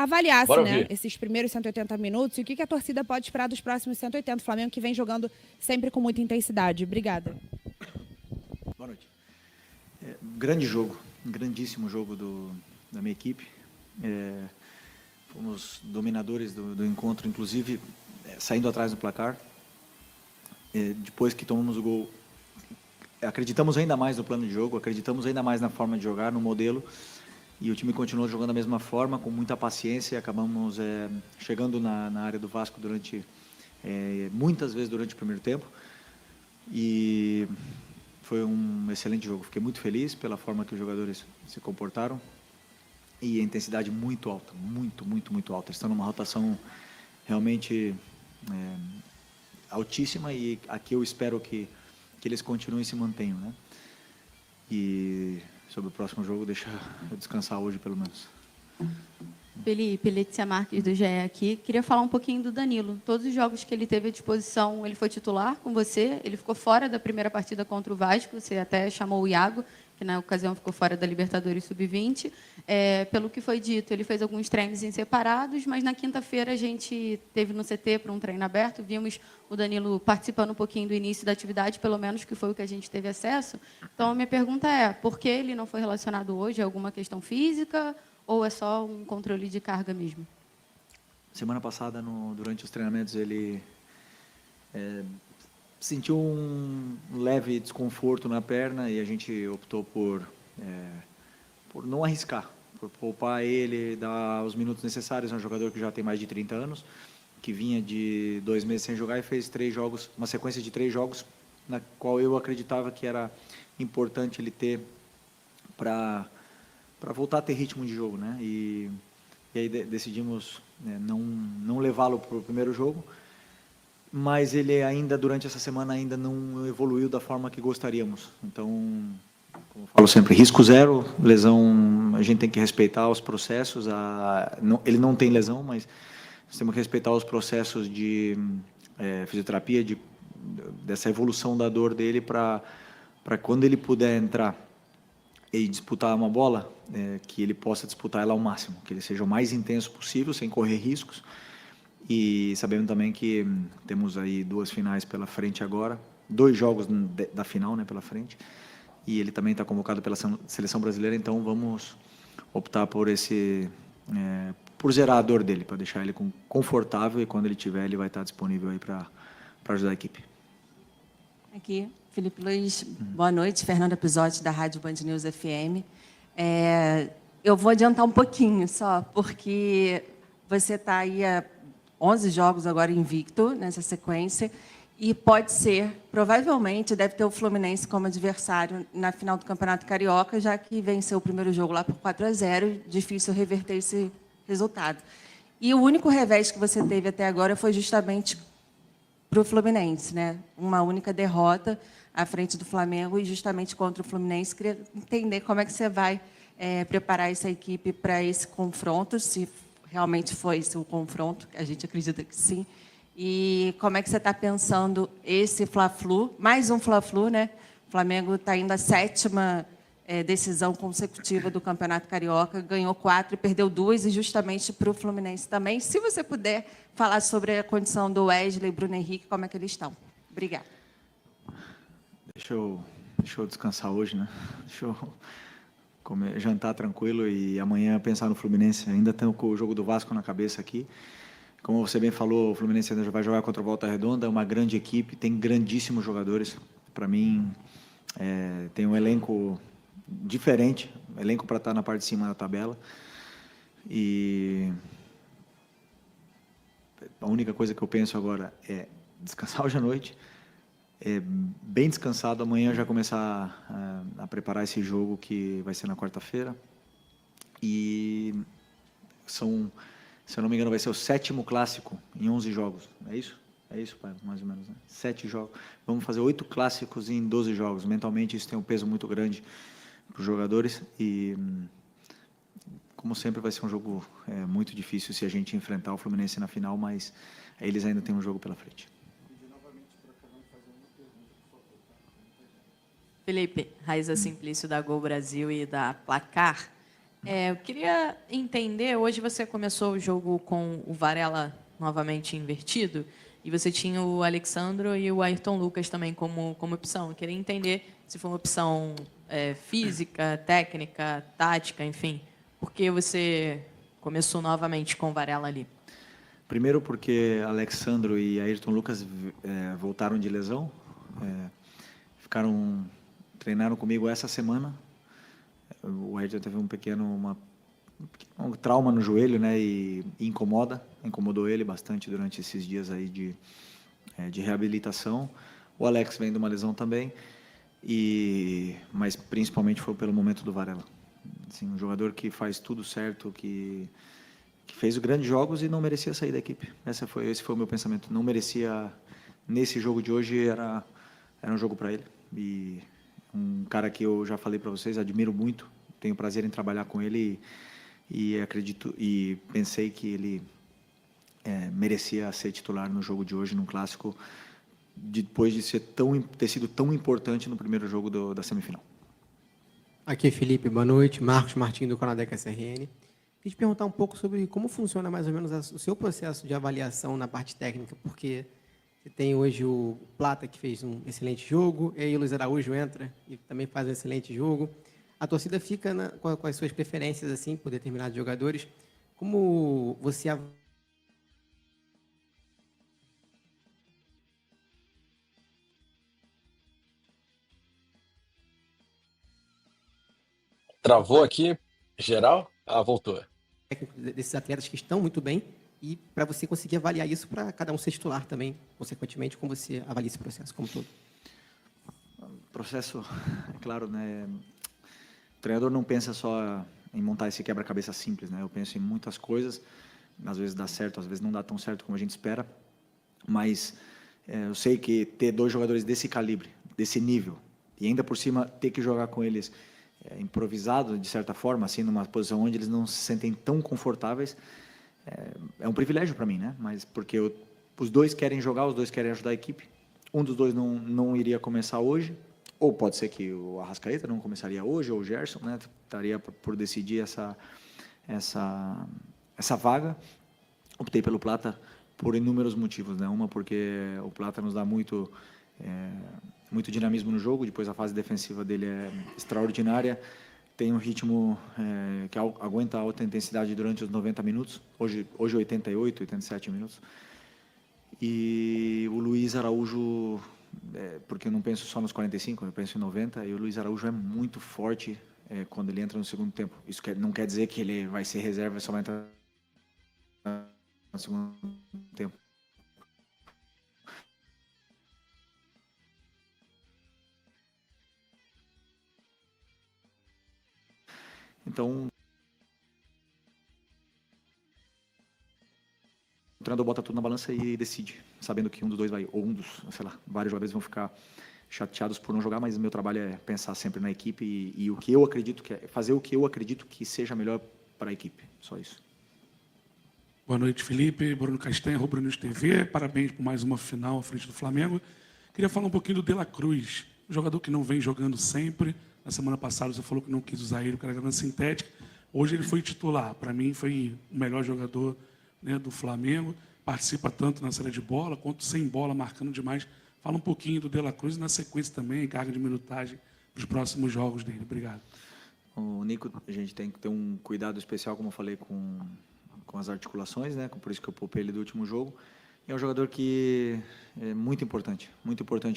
avaliasse, Bora né, ouvir. esses primeiros 180 minutos e o que a torcida pode esperar dos próximos 180. O Flamengo que vem jogando sempre com muita intensidade. Obrigada. Boa noite. Grande jogo, grandíssimo jogo da minha equipe. Fomos dominadores do encontro, inclusive saindo atrás do placar. Depois que tomamos o gol, acreditamos ainda mais no plano de jogo, acreditamos ainda mais na forma de jogar, no modelo, e o time continuou jogando da mesma forma, com muita paciência. Acabamos chegando na área do Vasco muitas vezes durante o primeiro tempo, e foi um excelente jogo. Fiquei muito feliz pela forma que os jogadores se comportaram, e a intensidade muito alta, muito alta. Estão numa rotação realmente altíssima, e aqui eu espero que eles continuem e se mantenham, né? E sobre o próximo jogo, deixa eu descansar hoje, pelo menos. Felipe, Letícia Marques do GE aqui. Queria falar um pouquinho do Danilo. Todos os jogos que ele teve à disposição, ele foi titular com você. Ele ficou fora da primeira partida contra o Vasco. Você até chamou o Iago, que na ocasião ficou fora da Libertadores Sub-20. Pelo que foi dito, ele fez alguns treinos em separados, mas na quinta-feira a gente teve no CT para um treino aberto. Vimos o Danilo participando um pouquinho do início da atividade, pelo menos que foi o que a gente teve acesso. Então, a minha pergunta é, por que ele não foi relacionado hoje? É alguma questão física ou é só um controle de carga mesmo? Semana passada, durante os treinamentos, ele sentiu um leve desconforto na perna, e a gente optou por não arriscar, por poupar ele, dar os minutos necessários. É um jogador que já tem mais de 30 anos, que vinha de 2 meses sem jogar e fez 3 jogos, uma sequência de 3 jogos, na qual eu acreditava que era importante ele ter para voltar a ter ritmo de jogo, né? E aí decidimos não levá-lo para o primeiro jogo, mas ele ainda, durante essa semana, ainda não evoluiu da forma que gostaríamos. Então, como eu falo sempre, risco zero, lesão, a gente tem que respeitar os processos. Ele não tem lesão, mas nós temos que respeitar os processos de fisioterapia, dessa evolução da dor dele, para quando ele puder entrar e disputar uma bola, que ele possa disputar ela ao máximo, que ele seja o mais intenso possível, sem correr riscos. E sabendo também que temos aí 2 finais pela frente agora, 2 jogos da final, né, pela frente, e ele também está convocado pela seleção brasileira. Então vamos optar por por zerar a dor dele, para deixar ele confortável, e quando ele tiver, ele vai estar disponível aí para ajudar a equipe. Aqui, Felipe Luiz, boa noite. Fernanda Pisotti, da Rádio Band News FM. Eu vou adiantar um pouquinho só, porque você está aí há 11 jogos agora invicto nessa sequência, e pode ser, provavelmente, deve ter o Fluminense como adversário na final do Campeonato Carioca, já que venceu o primeiro jogo lá por 4-0, difícil reverter esse resultado. E o único revés que você teve até agora foi justamente para o Fluminense, né? Uma única derrota à frente do Flamengo, e justamente contra o Fluminense. Queria entender como é que você vai preparar essa equipe para esse confronto, se realmente foi esse o confronto, a gente acredita que sim. E como é que você está pensando esse Fla-Flu, mais um Fla-Flu, né? O Flamengo está indo à 7ª decisão consecutiva do Campeonato Carioca, ganhou 4 e perdeu 2, e justamente para o Fluminense também. Se você puder falar sobre a condição do Wesley e Bruno Henrique, como é que eles estão. Obrigada. Deixa eu descansar hoje, né? Deixa eu jantar tranquilo, e amanhã pensar no Fluminense. Ainda tenho o jogo do Vasco na cabeça aqui. Como você bem falou, o Fluminense ainda vai jogar contra o Volta Redonda, é uma grande equipe, tem grandíssimos jogadores. Para mim, tem um elenco diferente, elenco para estar na parte de cima da tabela. E a única coisa que eu penso agora é descansar hoje à noite, bem descansado, amanhã já começar a preparar esse jogo que vai ser na quarta-feira. E se eu não me engano, vai ser o 7º clássico em 11 jogos. É isso? É isso, pai? Mais ou menos, né? 7 jogos. Vamos fazer 8 clássicos em 12 jogos. Mentalmente, isso tem um peso muito grande para os jogadores. E, como sempre, vai ser um jogo muito difícil se a gente enfrentar o Fluminense na final, mas eles ainda têm um jogo pela frente. Felipe, Raíza Simplício, da Gol Brasil e da Placar. Eu queria entender, hoje você começou o jogo com o Varela novamente invertido, e você tinha o Alexandro e o Ayrton Lucas também como opção. Eu queria entender se foi uma opção física, técnica, tática, enfim. Por que você começou novamente com o Varela ali? Primeiro porque Alexandro e Ayrton Lucas voltaram de lesão, treinaram comigo essa semana. O Ayrton teve um pequeno trauma no joelho, né, e incomodou ele bastante durante esses dias aí de reabilitação. O Alex vem de uma lesão também, mas principalmente foi pelo momento do Varela. Assim, um jogador que faz tudo certo, que fez grandes jogos e não merecia sair da equipe. Esse foi o meu pensamento. Não merecia, nesse jogo de hoje, era um jogo para ele. E um cara que eu já falei para vocês, admiro muito, tenho prazer em trabalhar com ele e acredito e pensei que ele merecia ser titular no jogo de hoje, num clássico, depois de ter sido tão importante no primeiro jogo da semifinal. Aqui é Felipe, boa noite. Marcos Martins, do Canadec SRN. Queria te perguntar um pouco sobre como funciona mais ou menos o seu processo de avaliação na parte técnica, porque você tem hoje o Plata, que fez um excelente jogo, e aí o Luiz Araújo entra e também faz um excelente jogo. A torcida fica com as suas preferências assim por determinados jogadores. Como você Travou aqui, geral? Voltou. desses atletas que estão muito bem e para você conseguir avaliar isso para cada um ser titular também, consequentemente, como você avalia esse processo como todo? Processo, é claro, né? O treinador não pensa só em montar esse quebra-cabeça simples, né? Eu penso em muitas coisas, às vezes dá certo, às vezes não dá tão certo como a gente espera, mas eu sei que ter dois jogadores desse calibre, desse nível, e ainda por cima ter que jogar com eles improvisado, de certa forma, assim, numa posição onde eles não se sentem tão confortáveis, é um privilégio para mim, né? Mas porque os dois querem jogar, os dois querem ajudar a equipe. Um dos dois não iria começar hoje, ou pode ser que o Arrascaeta não começaria hoje, ou o Gerson, né? Estaria por decidir essa vaga. Optei pelo Plata por inúmeros motivos, né? Uma porque o Plata nos dá muito dinamismo no jogo, depois a fase defensiva dele é extraordinária, tem um ritmo que aguenta alta intensidade durante os 90 minutos, hoje 88, 87 minutos. E o Luiz Araújo, porque eu não penso só nos 45, eu penso em 90, e o Luiz Araújo é muito forte quando ele entra no segundo tempo. Isso não quer dizer que ele vai ser reserva e só vai entrar no segundo tempo. Então, o treinador bota tudo na balança e decide, sabendo que um dos dois vai, ou vários jogadores vão ficar chateados por não jogar, mas o meu trabalho é pensar sempre na equipe e o que eu acredito fazer o que eu acredito que seja melhor para a equipe, só isso. Boa noite, Felipe. Bruno Castanha, Rubro News TV. Parabéns por mais uma final à frente do Flamengo. Queria falar um pouquinho do De La Cruz, um jogador que não vem jogando sempre. Na semana passada você falou que não quis usar ele, o cara jogando sintética. Hoje ele foi titular. Para mim foi o melhor jogador, né, do Flamengo. Participa tanto na saída de bola quanto sem bola, marcando demais. Fala um pouquinho do De La Cruz e na sequência também, carga de minutagem para os próximos jogos dele. Obrigado. O Nico, a gente tem que ter um cuidado especial, como eu falei, com as articulações, né? Por isso que eu poupei ele do último jogo. E é um jogador que é muito importante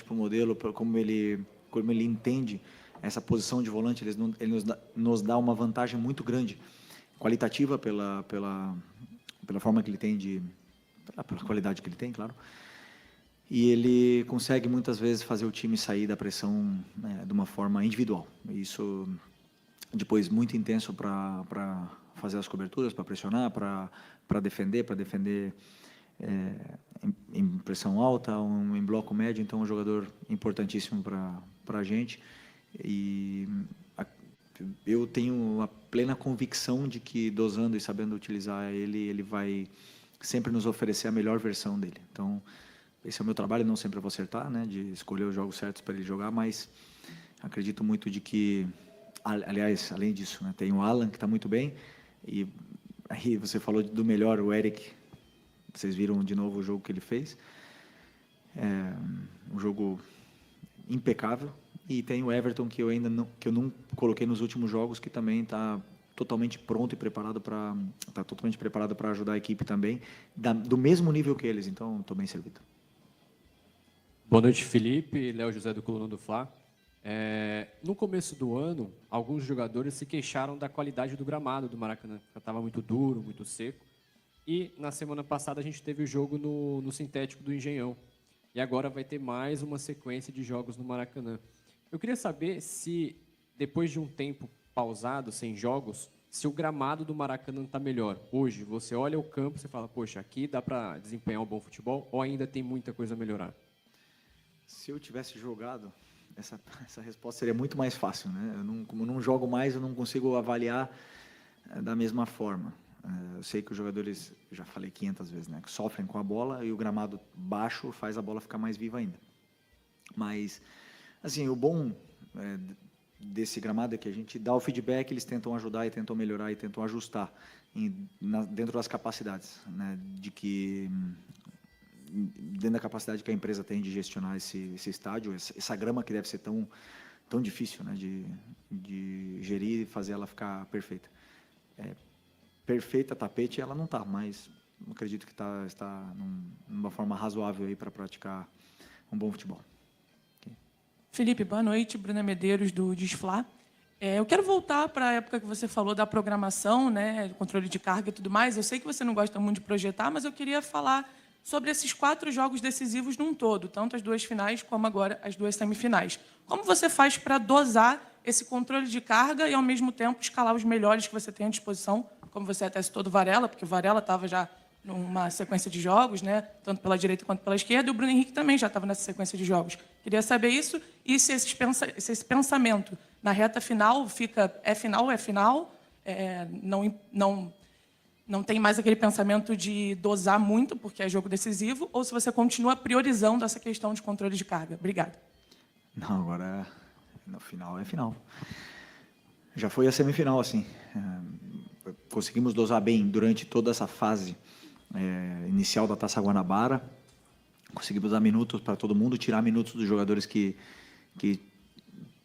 para o modelo, como ele entende essa posição de volante. Ele nos dá uma vantagem muito grande, qualitativa pela forma que ele tem pela qualidade que ele tem, claro. E ele consegue muitas vezes fazer o time sair da pressão de uma forma individual. Isso depois muito intenso para fazer as coberturas, para pressionar, para defender em pressão alta, em bloco médio. Então, é um jogador importantíssimo para a gente. E eu tenho a plena convicção de que, dosando e sabendo utilizar ele vai sempre nos oferecer a melhor versão dele. Então, esse é o meu trabalho, não sempre eu vou acertar, né, de escolher os jogos certos para ele jogar, mas acredito muito de que aliás, além disso, né, tem o Alan, que está muito bem, e aí você falou do melhor, o Eric, vocês viram de novo o jogo que ele fez, um jogo impecável, e tem o Everton, que eu não coloquei nos últimos jogos, que também está totalmente pronto e preparado para ajudar a equipe também, do mesmo nível que eles, então estou bem servido. Boa noite, Felipe. Léo José do Coluna do Fla. No começo do ano, alguns jogadores se queixaram da qualidade do gramado do Maracanã, que estava muito duro, muito seco. E na semana passada a gente teve o jogo no sintético do Engenhão. E agora vai ter mais uma sequência de jogos no Maracanã. Eu queria saber se, depois de um tempo pausado, sem jogos, se o gramado do Maracanã está melhor. Hoje, você olha o campo e fala, poxa, aqui dá para desempenhar um bom futebol, ou ainda tem muita coisa a melhorar? Se eu tivesse jogado, essa resposta seria muito mais fácil, né? Como eu não jogo mais, eu não consigo avaliar da mesma forma. Eu sei que os jogadores, já falei 500 vezes, né, que sofrem com a bola, e o gramado baixo faz a bola ficar mais viva ainda. Mas, assim, o bom desse gramado é que a gente dá o feedback, eles tentam ajudar e tentam melhorar e tentam ajustar dentro das capacidades, né, dentro da capacidade que a empresa tem de gestionar esse estádio, essa grama que deve ser tão difícil, né, de gerir e fazer ela ficar perfeita. Perfeita tapete ela não está, mas acredito que está numa forma razoável aí para praticar um bom futebol. Felipe, boa noite. Bruna Medeiros, do Desfla. Eu quero voltar para a época que você falou da programação, né, controle de carga e tudo mais. Eu sei que você não gosta muito de projetar, mas eu queria falar sobre esses 4 jogos decisivos num todo, tanto as 2 finais como agora as 2 semifinais. Como você faz para dosar esse controle de carga e, ao mesmo tempo, escalar os melhores que você tem à disposição, como você até citou do Varela, porque o Varela estava já numa sequência de jogos, né, tanto pela direita quanto pela esquerda, e o Bruno Henrique também já estava nessa sequência de jogos. Queria saber isso, e se esse pensamento na reta final fica final, não tem mais aquele pensamento de dosar muito, porque é jogo decisivo, ou se você continua priorizando essa questão de controle de carga. Obrigada. Não, agora no final é final. Já foi a semifinal, assim. Conseguimos dosar bem durante toda essa fase inicial da Taça Guanabara. Conseguimos dar minutos para todo mundo, tirar minutos dos jogadores que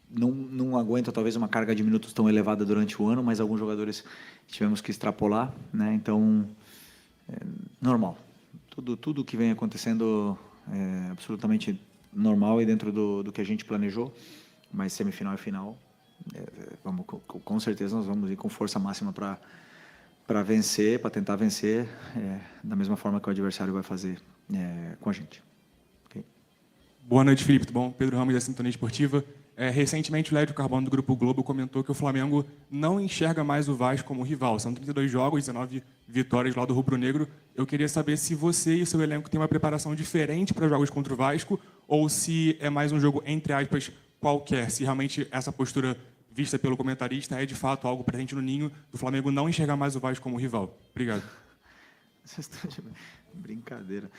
não aguentam talvez uma carga de minutos tão elevada durante o ano, mas alguns jogadores tivemos que extrapolar, né? Então, normal. Tudo que vem acontecendo é absolutamente normal e dentro do que a gente planejou, mas semifinal é final. Com certeza nós vamos ir com força máxima para vencer, para tentar vencer, da mesma forma que o adversário vai fazer com a gente. Okay? Boa noite, Felipe. Tudo bom? Pedro Ramos, da Sintonia Esportiva. Recentemente, o Lédio Carbono, do Grupo Globo, comentou que o Flamengo não enxerga mais o Vasco como rival. São 32 jogos, 19 vitórias lá do rubro-negro. Eu queria saber se você e o seu elenco têm uma preparação diferente para jogos contra o Vasco, ou se é mais um jogo, entre aspas, qualquer. Se realmente essa postura vista pelo comentarista é, de fato, algo presente no ninho do Flamengo não enxergar mais o Vasco como rival. Obrigado. Brincadeira.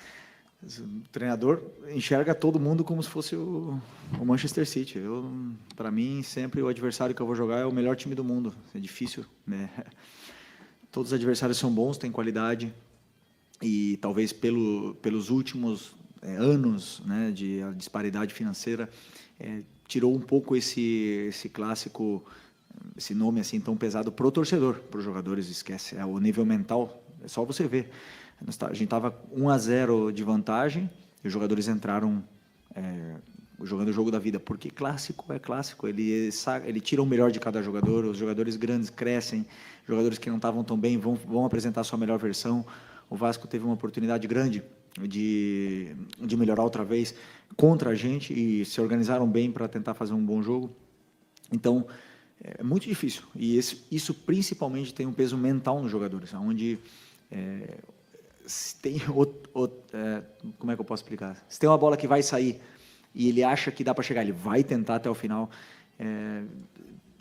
O treinador enxerga todo mundo como se fosse o Manchester City. Para mim, sempre o adversário que eu vou jogar é o melhor time do mundo. É difícil, né? Todos os adversários são bons, têm qualidade, e talvez pelos últimos anos, né, de a disparidade financeira, tirou um pouco esse clássico, esse nome assim tão pesado para o torcedor. Para os jogadores, esquece. O nível mental, é só você ver. A gente estava 1-0 de vantagem e os jogadores entraram jogando o jogo da vida, porque clássico é clássico, ele tira o melhor de cada jogador, os jogadores grandes crescem, jogadores que não estavam tão bem vão apresentar a sua melhor versão. O Vasco teve uma oportunidade grande de melhorar outra vez contra a gente e se organizaram bem para tentar fazer um bom jogo. Então, é muito difícil, e isso principalmente tem um peso mental nos jogadores, onde se tem como é que eu posso explicar? Se tem uma bola que vai sair e ele acha que dá para chegar, ele vai tentar até o final.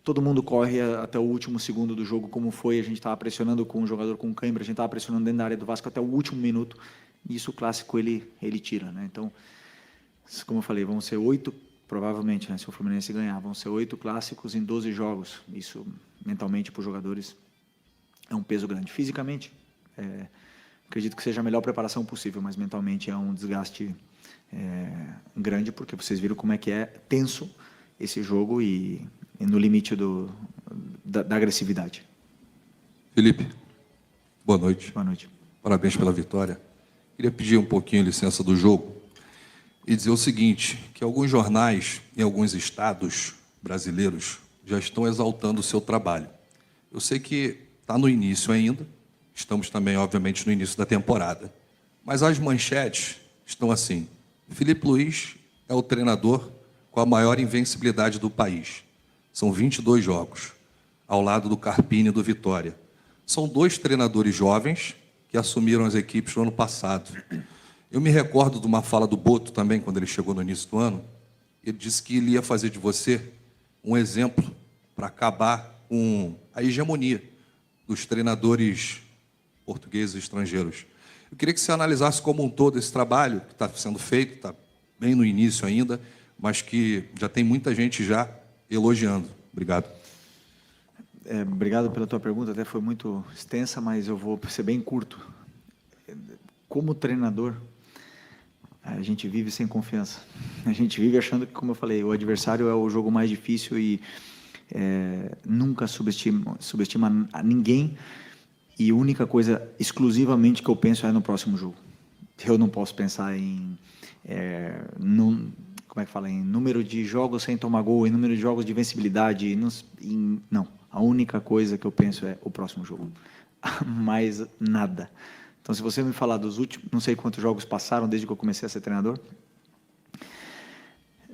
Todo mundo corre até o último segundo do jogo, como foi. A gente estava pressionando com o jogador com cãibra, a gente estava pressionando dentro da área do Vasco até o último minuto. E isso, o clássico, ele tira, né? Então, como eu falei, vão ser 8 provavelmente, né, se o Fluminense ganhar, vão ser 8 clássicos em 12 jogos. Isso, mentalmente, para os jogadores, é um peso grande. Fisicamente, acredito que seja a melhor preparação possível, mas mentalmente é um desgaste grande, porque vocês viram como é que é tenso esse jogo e no limite da agressividade. Felipe, boa noite. Boa noite. Parabéns pela vitória. Queria pedir um pouquinho licença do jogo e dizer o seguinte, que alguns jornais em alguns estados brasileiros já estão exaltando o seu trabalho. Eu sei que está no início ainda, estamos também, obviamente, no início da temporada, mas as manchetes estão assim: Filipe Luís é o treinador com a maior invencibilidade do país. São 22 jogos, ao lado do Carpini e do Vitória. São 2 treinadores jovens que assumiram as equipes no ano passado. Eu me recordo de uma fala do Boto também, quando ele chegou no início do ano. Ele disse que ele ia fazer de você um exemplo para acabar com a hegemonia dos treinadores portugueses e estrangeiros. Eu queria que você analisasse como um todo esse trabalho que está sendo feito, está bem no início ainda, mas que já tem muita gente já elogiando. Obrigado. Obrigado pela tua pergunta, até foi muito extensa, mas eu vou ser bem curto. Como treinador, a gente vive sem confiança. A gente vive achando que, como eu falei, o adversário é o jogo mais difícil e nunca subestima a ninguém. E a única coisa exclusivamente que eu penso é no próximo jogo. Eu não posso pensar em como é que fala, em número de jogos sem tomar gol, em número de jogos de vencibilidade, não. A única coisa que eu penso é o próximo jogo. Mais nada. Então, se você me falar dos últimos, não sei quantos jogos passaram desde que eu comecei a ser treinador,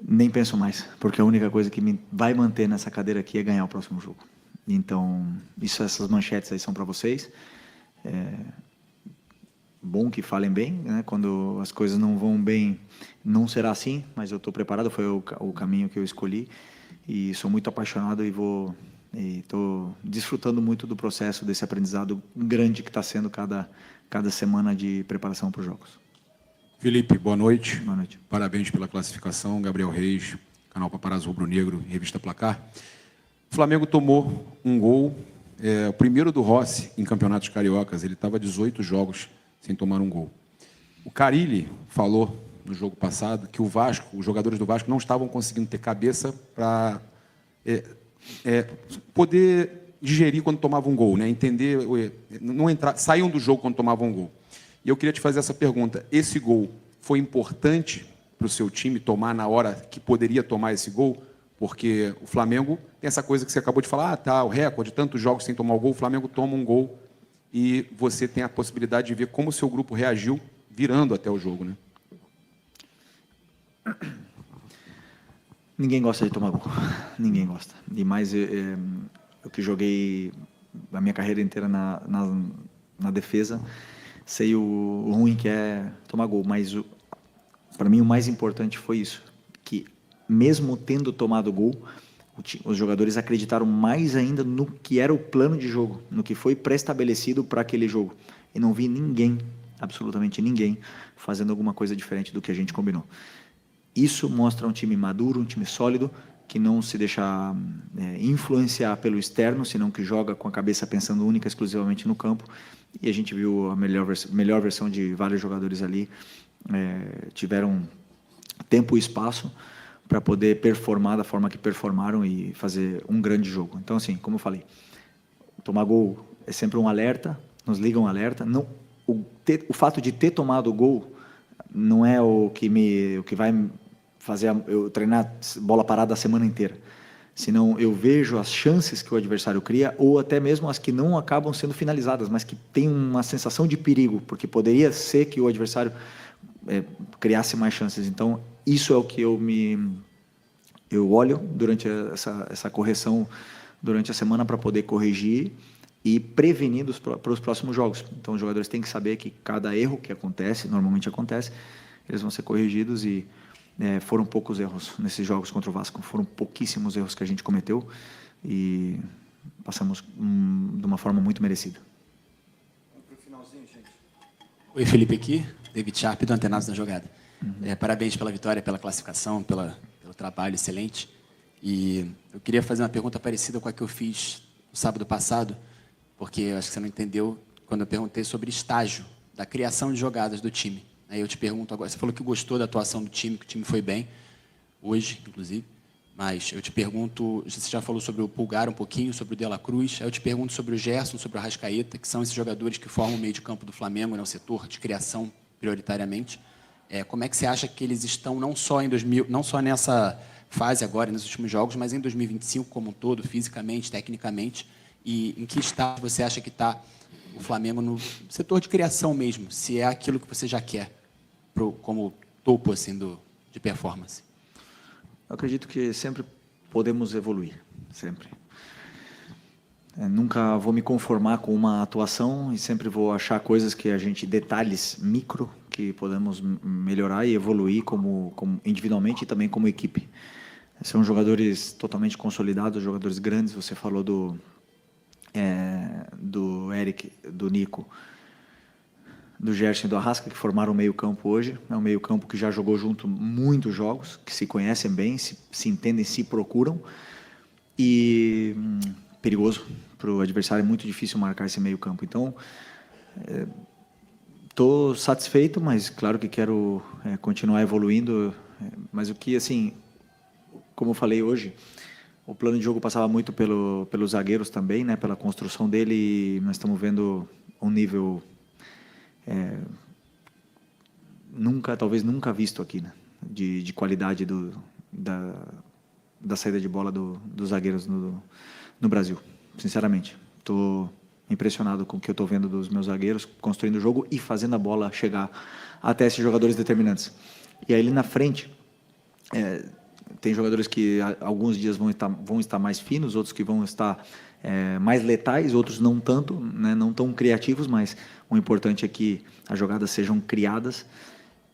nem penso mais, porque a única coisa que me vai manter nessa cadeira aqui é ganhar o próximo jogo. Então, essas manchetes aí são para vocês. Bom que falem bem, né? Quando as coisas não vão bem, não será assim, mas eu estou preparado, foi o caminho que eu escolhi e sou muito apaixonado e estou desfrutando muito do processo, desse aprendizado grande que está sendo cada semana de preparação para os jogos. Felipe, boa noite. Boa noite. Parabéns pela classificação. Gabriel Reis, canal Paparazzo Rubro Negro, revista Placar. O Flamengo tomou um gol, o primeiro do Rossi em campeonatos cariocas. Ele estava 18 jogos sem tomar um gol. O Carille falou no jogo passado que os jogadores do Vasco não estavam conseguindo ter cabeça para poder digerir quando tomavam um gol, né? Entender, não entrar, saíam do jogo quando tomavam um gol. E eu queria te fazer essa pergunta: esse gol foi importante para o seu time tomar na hora que poderia tomar esse gol? Porque o Flamengo tem essa coisa que você acabou de falar, o recorde, tantos jogos sem tomar o gol, o Flamengo toma um gol e você tem a possibilidade de ver como o seu grupo reagiu virando até o jogo, né? Ninguém gosta de tomar gol. Ninguém gosta. E mais, eu que joguei a minha carreira inteira na defesa, sei o ruim que é tomar gol. Mas, para mim, o mais importante foi isso. Que, mesmo tendo tomado gol, os jogadores acreditaram mais ainda no que era o plano de jogo, no que foi pré-estabelecido para aquele jogo. E não vi ninguém, absolutamente ninguém, fazendo alguma coisa diferente do que a gente combinou. Isso mostra um time maduro, um time sólido, que não se deixa influenciar pelo externo, senão que joga com a cabeça pensando única e exclusivamente no campo. E a gente viu a melhor versão de vários jogadores ali, tiveram tempo e espaço para poder performar da forma que performaram e fazer um grande jogo. Então, assim, como eu falei, tomar gol é sempre um alerta, nos liga um alerta. Não, o fato de ter tomado o gol não é o que vai fazer eu treinar bola parada a semana inteira. Senão eu vejo as chances que o adversário cria, ou até mesmo as que não acabam sendo finalizadas, mas que tem uma sensação de perigo, porque poderia ser que o adversário criasse mais chances. Então, isso é o que eu olho durante essa correção durante a semana para poder corrigir e prevenir para os próximos jogos. Então, os jogadores têm que saber que cada erro que acontece, normalmente acontece, eles vão ser corrigidos e foram poucos erros nesses jogos contra o Vasco. Foram pouquíssimos erros que a gente cometeu e passamos de uma forma muito merecida. Oi, Felipe aqui. David Sharp, do Antenados na Jogada. Parabéns pela vitória, pela classificação, pelo trabalho excelente. E eu queria fazer uma pergunta parecida com a que eu fiz no sábado passado, porque eu acho que você não entendeu quando eu perguntei sobre estágio da criação de jogadas do time. Aí eu te pergunto agora, você falou que gostou da atuação do time, que o time foi bem, hoje, inclusive, mas eu te pergunto, você já falou sobre o Pulgar um pouquinho, sobre o De La Cruz, aí eu te pergunto sobre o Gerson, sobre o Arrascaeta, que são esses jogadores que formam o meio de campo do Flamengo, né, o setor de criação, prioritariamente. Como é que você acha que eles estão, não só nessa fase agora, nos últimos jogos, mas em 2025 como um todo, fisicamente, tecnicamente, e em que estado você acha que está o Flamengo no setor de criação mesmo, se é aquilo que você já quer, como topo assim, de performance? Eu acredito que sempre podemos evoluir, sempre. Nunca vou me conformar com uma atuação e sempre vou achar coisas que detalhes micro, que podemos melhorar e evoluir como individualmente e também como equipe. São jogadores totalmente consolidados, jogadores grandes. Você falou do Eric, do Nico, do Gerson e do Arrasca, que formaram o meio-campo hoje. É um meio-campo que já jogou junto muitos jogos, que se conhecem bem, se entendem, se procuram. E perigoso para o adversário, é muito difícil marcar esse meio-campo. Então, estou satisfeito, mas claro que quero continuar evoluindo. Mas o que, assim, como eu falei hoje, o plano de jogo passava muito pelos zagueiros também, né, pela construção dele, e nós estamos vendo um nível talvez nunca visto aqui, né, de qualidade da saída de bola dos zagueiros no Brasil. Sinceramente, estou impressionado com o que eu estou vendo dos meus zagueiros construindo o jogo e fazendo a bola chegar até esses jogadores determinantes. E aí ali na frente tem jogadores que alguns dias vão estar mais finos, outros que vão estar mais letais, outros não tanto, né, não tão criativos, mas o importante é que as jogadas sejam criadas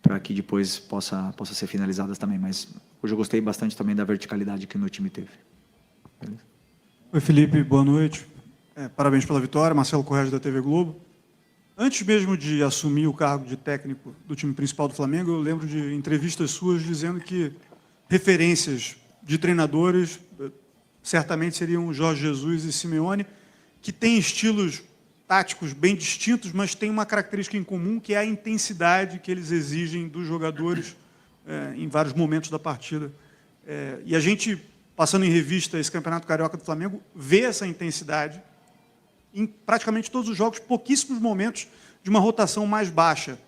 para que depois possa ser finalizadas também. Mas hoje eu gostei bastante também da verticalidade que o meu time teve. Beleza? Oi, Felipe, boa noite. Parabéns pela vitória, Marcelo Corrêa da TV Globo. Antes mesmo de assumir o cargo de técnico do time principal do Flamengo, eu lembro de entrevistas suas dizendo que referências de treinadores certamente seriam Jorge Jesus e Simeone, que têm estilos táticos bem distintos, mas têm uma característica em comum, que é a intensidade que eles exigem dos jogadores em vários momentos da partida. E a gente, passando em revista esse Campeonato Carioca do Flamengo, vê essa intensidade em praticamente todos os jogos, pouquíssimos momentos de uma rotação mais baixa.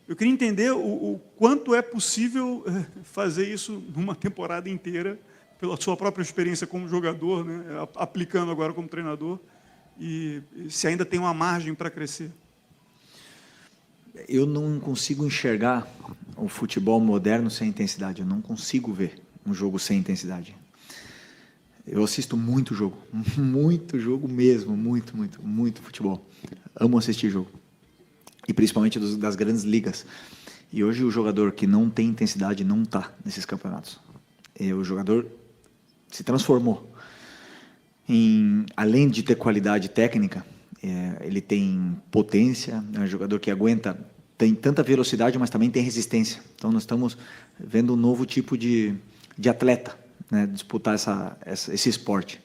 Eu queria entender o quanto é possível fazer isso numa temporada inteira, pela sua própria experiência como jogador, né, aplicando agora como treinador, e se ainda tem uma margem para crescer. Eu não consigo enxergar o futebol moderno sem intensidade. Eu não consigo ver um jogo sem intensidade. Eu assisto muito jogo mesmo, muito futebol. Amo assistir jogo. E principalmente das grandes ligas. E hoje o jogador que não tem intensidade não está nesses campeonatos. O jogador se transformou. Além de ter qualidade técnica, ele tem potência, é um jogador que tem tanta velocidade, mas também tem resistência. Então nós estamos vendo um novo tipo de atleta, né, disputar esse esporte.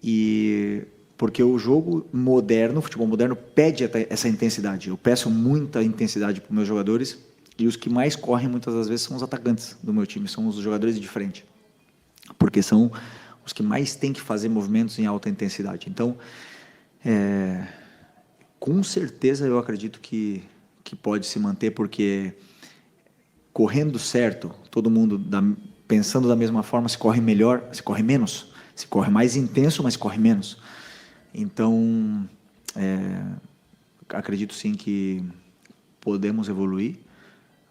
E porque o jogo moderno, o futebol moderno, pede essa intensidade. Eu peço muita intensidade para os meus jogadores, e os que mais correm muitas das vezes são os atacantes do meu time, são os jogadores de frente, porque são os que mais têm que fazer movimentos em alta intensidade. Então, com certeza eu acredito que pode se manter, porque correndo certo, todo mundo pensando da mesma forma, se corre melhor, se corre menos, se corre mais intenso, mas corre menos. Então, acredito sim que podemos evoluir,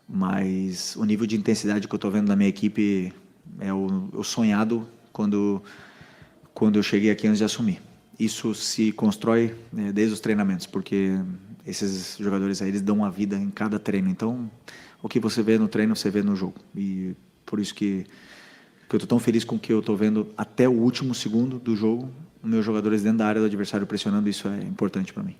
mas o nível de intensidade que eu estou vendo na minha equipe é o sonhado quando eu cheguei aqui antes de assumir. Isso se constrói desde os treinamentos, porque esses jogadores aí, eles dão a vida em cada treino. Então, o que você vê no treino, você vê no jogo. E por isso que eu estou tão feliz com o que eu estou vendo até o último segundo do jogo, meus jogadores dentro da área do adversário pressionando. Isso é importante para mim.